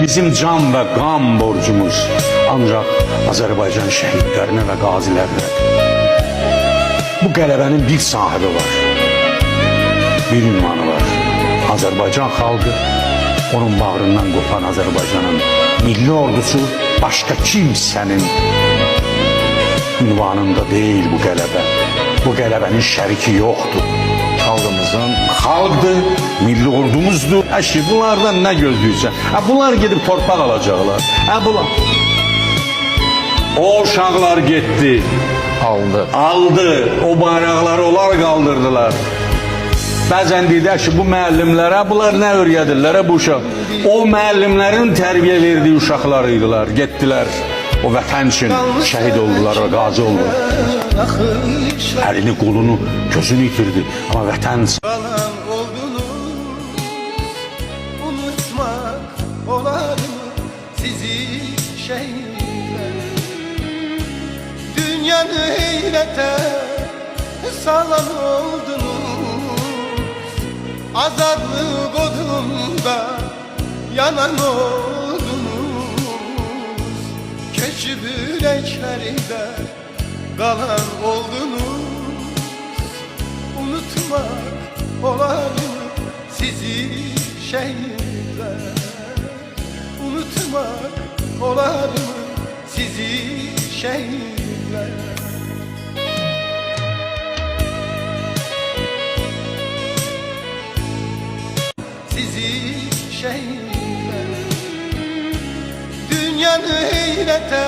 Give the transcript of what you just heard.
Bizim can ve qan borcumuz ancaq Azərbaycan şəhidlərinə və qazilərinə. Bu qələbənin bir sahibi var, bir ünvanı var. Azərbaycan xalqı, onun bağrından qopan Azərbaycanın milli ordusu başqa kimsənin ünvanında deyil bu qələbə. Bu qələbənin şəriki yoxdur. Xalqdır, milli ordumuzdur. Əşi, bunlardan nə gözləyirsən? Bunlar gedib torpaq alacaqlar. Bunlar. O uşaqlar getdi. Aldı. O bayraqları onlar qaldırdılar. Bəzən deyirlər ki, bu müəllimlərə, bunlar nə öyrədirlər bu uşaq? O müəllimlərin tərbiyə verdiyi uşaqlar idilər, getdilər. O vətən üçün şəhid oldular və qazi oldular. Əlini, qolunu, gözünü itirdi. Amma vətən... Qalan oldunuz, unutmak olar mı sizi şehitler? Dünyanı heyrete salan oldunuz, azadlık odunda yanan oldunuz. Keçi yüreklerinde kalan oldunuz. Unutmak olar mı sizi şehitler? Unutmak olar mı sizi şehitler? Sizi şehitler. Dünyanı heyrete